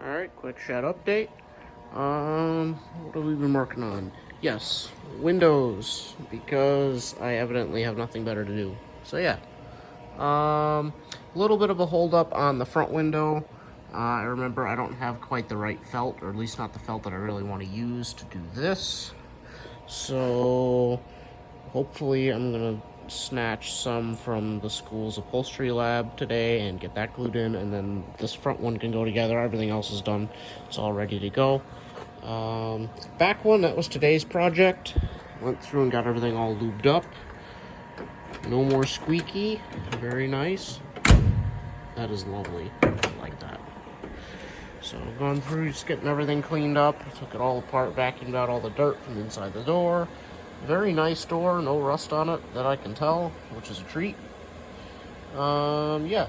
Alright, quick chat update. What have we been working on? Yes, Windows, because I evidently have nothing better to do. So yeah. A little bit of a hold up on the front window. I remember I don't have quite the right felt, or at least not the felt that I really want to use to do this. So hopefully I'm gonna snatch some from the school's upholstery lab today and get that glued in, and then this front one can go together. Everything else is done. It's all ready to go. Back one, that was today's project. Went through and got everything all lubed up. No more squeaky. Very nice. That is lovely. I like that. So going through, just getting everything cleaned up. Took it all apart, vacuumed out all the dirt from inside the door. Very nice door, no rust on it that I can tell, which is a treat. Yeah.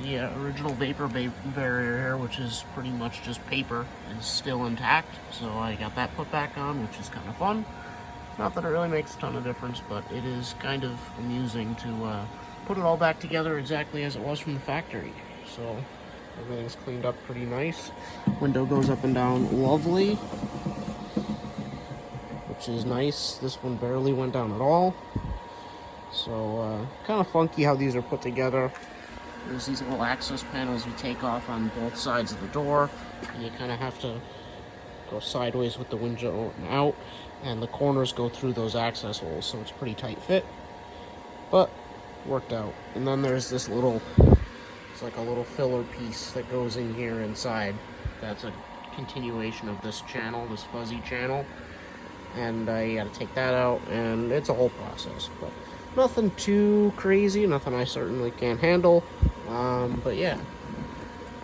The original vapor barrier here, which is pretty much just paper, is still intact. So I got that put back on, which is kind of fun. Not that it really makes a ton of difference, but it is kind of amusing to put it all back together exactly as it was from the factory. So everything's cleaned up pretty nice. Window goes up and down lovely, which is nice. This one barely went down at all. So kind of funky how these are put together. There's these little access panels you take off on both sides of the door, and you kind of have to go sideways with the window and out, and the corners go through those access holes, so it's a pretty tight fit, but worked out. And then there's this little, it's like a little filler piece that goes in here inside. That's a continuation of this channel, this fuzzy channel, and I gotta take that out, and it's a whole process, but nothing too crazy, nothing I certainly can't handle. But yeah,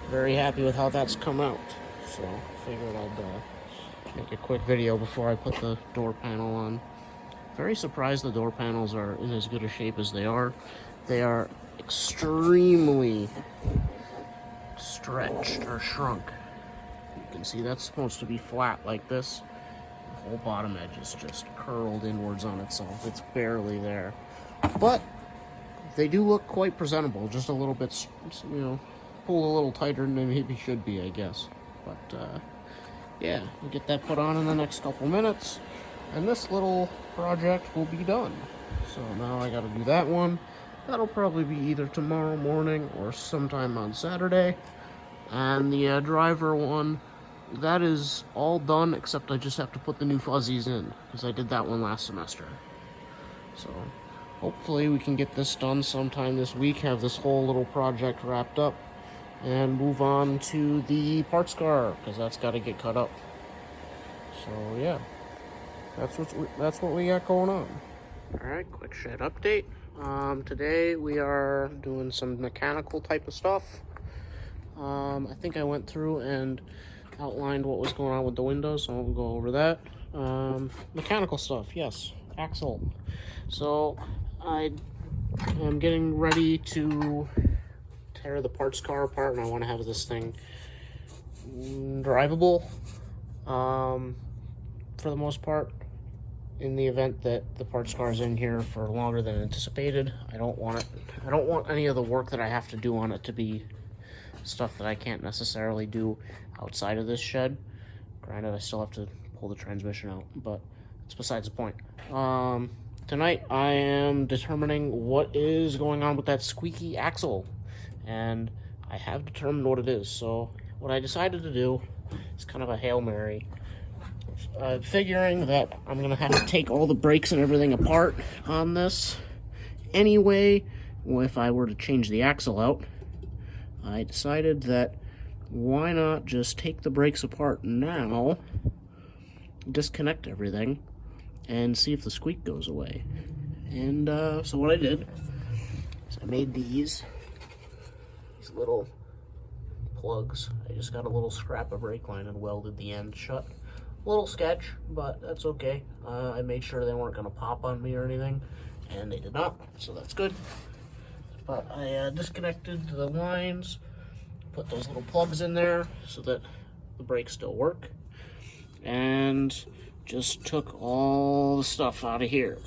very happy with how that's come out. So figured I'd make a quick video before I put the door panel on. Very surprised the door panels are in as good a shape as they are. They are extremely stretched or shrunk. You can see that's supposed to be flat like this. The whole bottom edge is just curled inwards on itself. It's barely there. But they do look quite presentable, just a little bit, you know, pulled a little tighter than they maybe should be, I guess. But yeah, we'll get that put on in the next couple minutes, and this little project will be done. So now I gotta do that one. That'll probably be either tomorrow morning or sometime on Saturday. And the driver one, that is all done, except I just have to put the new fuzzies in, because I did that one last semester. So hopefully we can get this done sometime this week, have this whole little project wrapped up, and move on to the parts car, because that's got to get cut up. So yeah, that's what we got going on. Alright, quick shed update. Today we are doing some mechanical type of stuff. I think I went through and outlined what was going on with the windows, so I won't go over that. Mechanical stuff, yes. Axle. So I am getting ready to tear the parts car apart, and I want to have this thing drivable for the most part. In the event that the parts car is in here for longer than anticipated, I don't want any of the work that I have to do on it to be stuff that I can't necessarily do outside of this shed. Granted, I still have to pull the transmission out, but it's besides the point. Tonight I am determining what is going on with that squeaky axle, and I have determined what it is. So what I decided to do is kind of a Hail Mary, figuring that I'm gonna have to take all the brakes and everything apart on this anyway. If I were to change the axle out, I decided that why not just take the brakes apart now, disconnect everything, and see if the squeak goes away. And so what I did is I made these little plugs. I just got a little scrap of brake line and welded the end shut. A little sketch, but that's okay. I made sure they weren't gonna pop on me or anything, and they did not, so that's good. But I disconnected the lines, put those little plugs in there so that the brakes still work, and just took all the stuff out of here.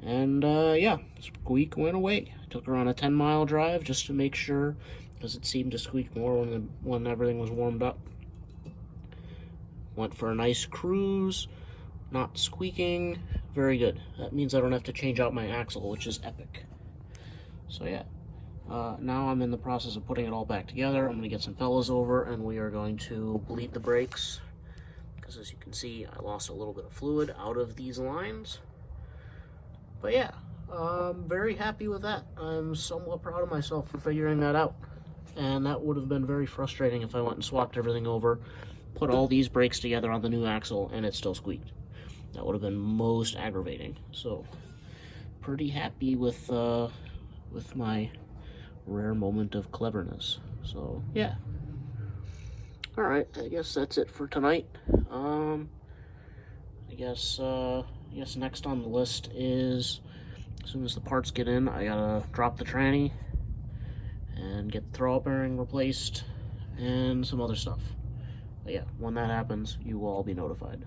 And yeah, squeak went away. I took her on a 10-mile drive just to make sure because it seemed to squeak more when everything was warmed up. Went for a nice cruise, not squeaking, very good. That means I don't have to change out my axle, which is epic. So yeah, now I'm in the process of putting it all back together. I'm going to get some fellas over and we are going to bleed the brakes, because as you can see, I lost a little bit of fluid out of these lines. But yeah, I'm very happy with that. I'm somewhat proud of myself for figuring that out. And that would have been very frustrating if I went and swapped everything over, put all these brakes together on the new axle, and it still squeaked. That would have been most aggravating. So, pretty happy with my rare moment of cleverness. So, yeah. Alright, I guess that's it for tonight. I guess next on the list is, as soon as the parts get in, I gotta drop the tranny and get the throwout bearing replaced and some other stuff. But yeah, when that happens, you will all be notified.